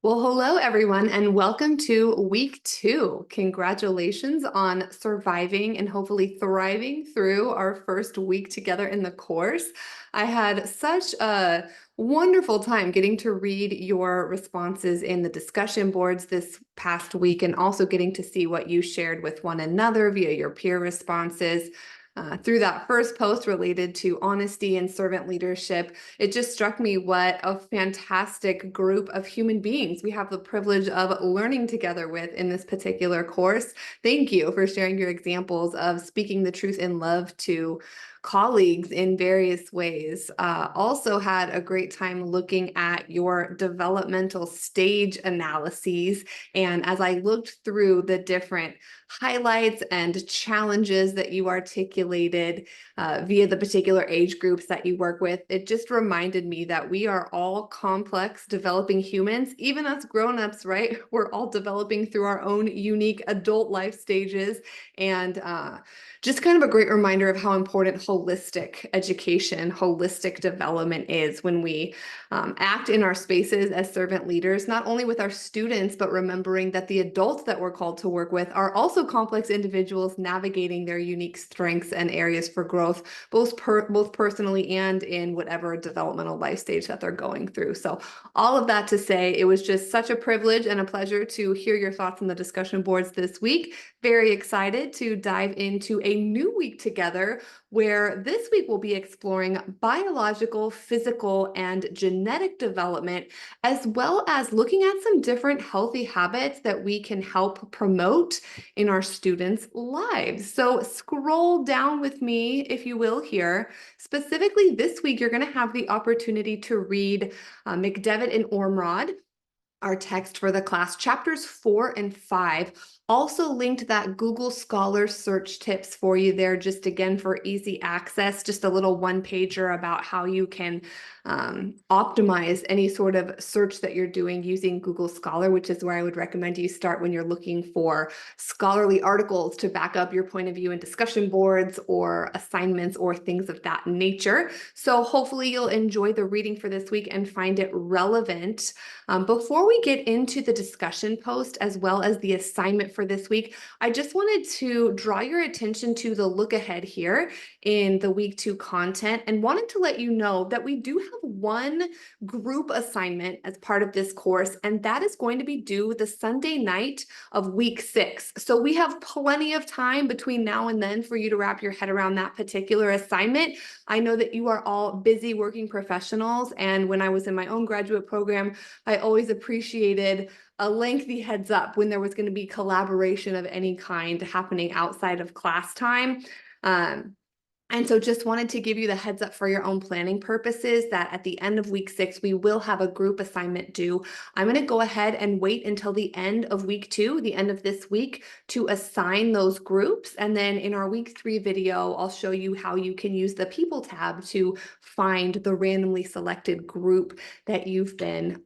Well, hello everyone, and welcome to week 2. Congratulations on surviving and hopefully thriving through our first week together in the course. I had such a wonderful time getting to read your responses in the discussion boards this past week and also getting to see what you shared with one another via your peer responses. Through that first post related to honesty and servant leadership, it just struck me what a fantastic group of human beings we have the privilege of learning together with in this particular course. Thank you for sharing your examples of speaking the truth in love to colleagues in various ways. Also had a great time looking at your developmental stage analyses. And as I looked through the different highlights and challenges that you articulated via the particular age groups that you work with, it just reminded me that we are all complex, developing humans, even us grown-ups, right? We're all developing through our own unique adult life stages. And just kind of a great reminder of how important holistic education, holistic development is when we act in our spaces as servant leaders, not only with our students, but remembering that the adults that we're called to work with are also complex individuals navigating their unique strengths and areas for growth, both personally and in whatever developmental life stage that they're going through. So all of that to say, it was just such a privilege and a pleasure to hear your thoughts in the discussion boards this week. Very excited to dive into a new week together, where this week we'll be exploring biological, physical, and genetic development, as well as looking at some different healthy habits that we can help promote in our students' lives. So scroll down with me, if you will, here. Specifically this week, you're going to have the opportunity to read McDevitt and Ormrod, our text for the class, chapters 4 and 5. Also linked that Google Scholar search tips for you there, just again for easy access, just a little one-pager about how you can optimize any sort of search that you're doing using Google Scholar, which is where I would recommend you start when you're looking for scholarly articles to back up your point of view in discussion boards or assignments or things of that nature. So hopefully you'll enjoy the reading for this week and find it relevant. Before we get into the discussion post as well as the assignment for this week, I just wanted to draw your attention to the look ahead here in the week 2 content, and wanted to let you know that we do have one group assignment as part of this course, and that is going to be due the Sunday night of week 6. So we have plenty of time between now and then for you to wrap your head around that particular assignment. I know that you are all busy working professionals, and when I was in my own graduate program, I always appreciated a lengthy heads up when there was going to be collaboration of any kind happening outside of class time. And so just wanted to give you the heads up for your own planning purposes that at the end of week 6, we will have a group assignment due. I'm going to go ahead and wait until the end of week 2, the end of this week, to assign those groups. And then in our week 3 video, I'll show you how you can use the People tab to find the randomly selected group that you've been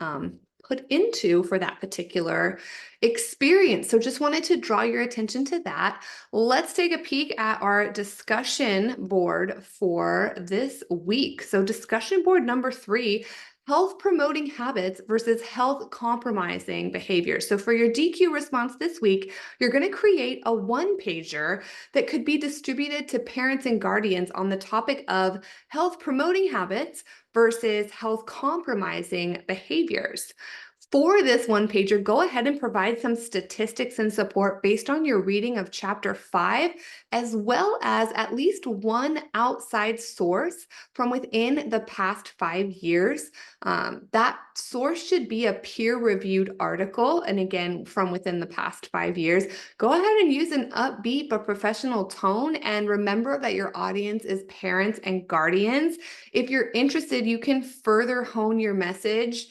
put into for that particular experience. So just wanted to draw your attention to that. Let's take a peek at our discussion board for this week. So discussion board number 3, health promoting habits versus health compromising behavior. So for your DQ response this week, you're going to create a one-pager that could be distributed to parents and guardians on the topic of health promoting habits versus health compromising behaviors. For this one-pager, go ahead and provide some statistics and support based on your reading of chapter 5, as well as at least one outside source from within the past 5 years. That source should be a peer-reviewed article, and again, from within the past 5 years. Go ahead and use an upbeat but professional tone, and remember that your audience is parents and guardians. If you're interested, you can further hone your message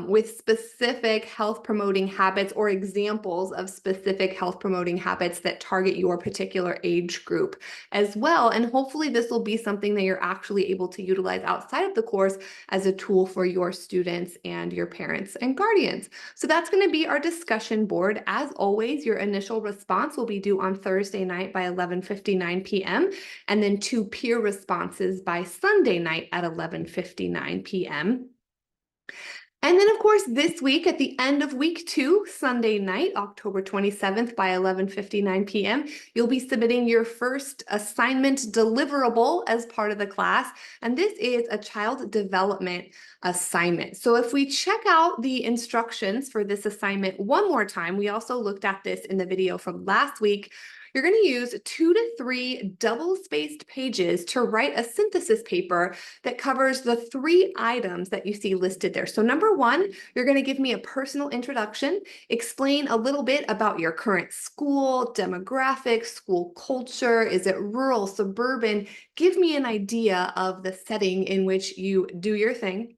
with specific health promoting habits or examples of specific health promoting habits that target your particular age group as well. And hopefully this will be something that you're actually able to utilize outside of the course as a tool for your students and your parents and guardians. So that's going to be our discussion board. As always, your initial response will be due on Thursday night by 11:59 p.m. and then 2 peer responses by Sunday night at 11:59 p.m. And then, of course, course, this week at the end of week 2, Sunday night, October 27th by 11:59 p.m., you'll be submitting your first assignment deliverable as part of the class, and this is a child development assignment. So if we check out the instructions for this assignment one more time, we also looked at this in the video from last week. You're going to use 2 to 3 double-spaced pages to write a synthesis paper that covers the 3 items that you see listed there. So number 1, you're going to give me a personal introduction, explain a little bit about your current school, demographics, school culture, is it rural, suburban? Give me an idea of the setting in which you do your thing.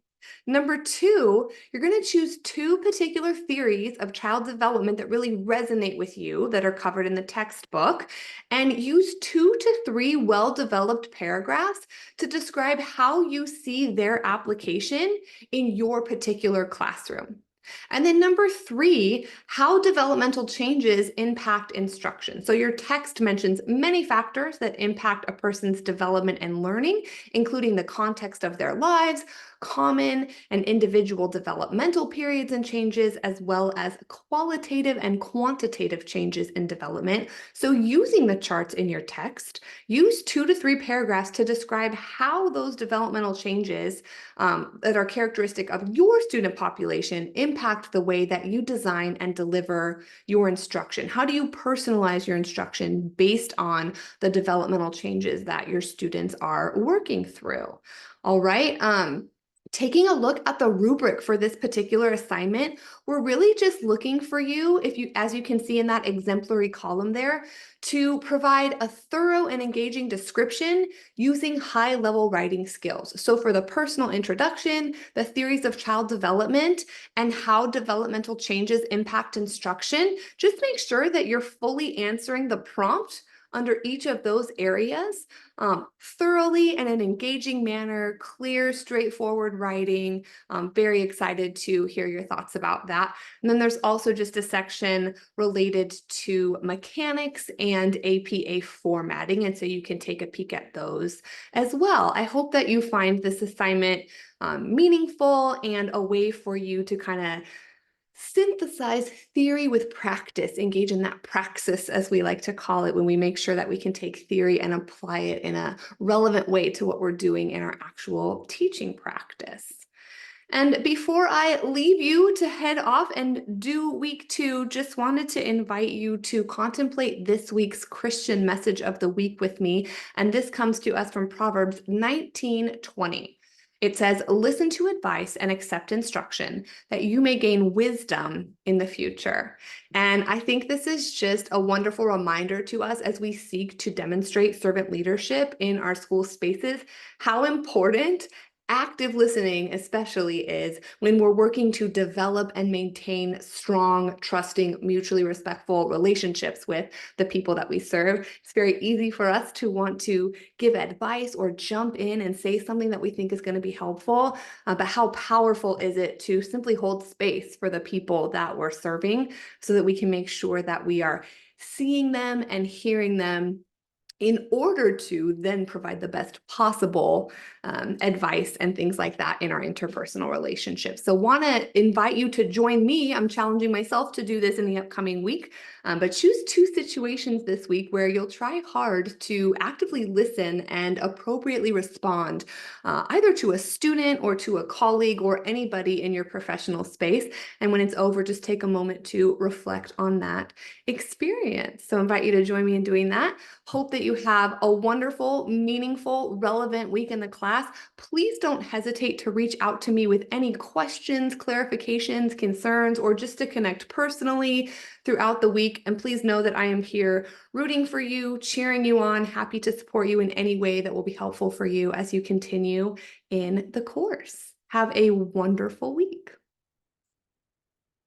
Number 2, you're going to choose 2 particular theories of child development that really resonate with you that are covered in the textbook, and use 2 to 3 well-developed paragraphs to describe how you see their application in your particular classroom. And then number 3, how developmental changes impact instruction. So your text mentions many factors that impact a person's development and learning, including the context of their lives, common and individual developmental periods and changes, as well as qualitative and quantitative changes in development. So using the charts in your text, use 2 to 3 paragraphs to describe how those developmental changes that are characteristic of your student population impact the way that you design and deliver your instruction. How do you personalize your instruction based on the developmental changes that your students are working through? All right. Taking a look at the rubric for this particular assignment, we're really just looking for you, as you can see in that exemplary column there, to provide a thorough and engaging description using high-level writing skills. So for the personal introduction, the theories of child development, and how developmental changes impact instruction, just make sure that you're fully answering the prompt under each of those areas thoroughly in an engaging manner, clear, straightforward writing. Very excited to hear your thoughts about that. And then there's also just a section related to mechanics and APA formatting, and so you can take a peek at those as well. I hope that you find this assignment meaningful and a way for you to kind of synthesize theory with practice, engage in that praxis, as we like to call it, when we make sure that we can take theory and apply it in a relevant way to what we're doing in our actual teaching practice. And before I leave you to head off and do week 2, just wanted to invite you to contemplate this week's Christian message of the week with me. And this comes to us from Proverbs 19:20. It says, "Listen to advice and accept instruction, that you may gain wisdom in the future." And I think this is just a wonderful reminder to us as we seek to demonstrate servant leadership in our school spaces, how important active listening especially is when we're working to develop and maintain strong, trusting, mutually respectful relationships with the people that we serve. It's very easy for us to want to give advice or jump in and say something that we think is going to be helpful, but how powerful is it to simply hold space for the people that we're serving so that we can make sure that we are seeing them and hearing them in order to then provide the best possible advice and things like that in our interpersonal relationships. So want to invite you to join me. I'm challenging myself to do this in the upcoming week, but choose 2 situations this week where you'll try hard to actively listen and appropriately respond, either to a student or to a colleague or anybody in your professional space. And when it's over, just take a moment to reflect on that experience. So I invite you to join me in doing that. Hope that you have a wonderful, meaningful, relevant week in the class. Please don't hesitate to reach out to me with any questions, clarifications, concerns, or just to connect personally throughout the week. And please know that I am here rooting for you, cheering you on, happy to support you in any way that will be helpful for you as you continue in the course. Have a wonderful week.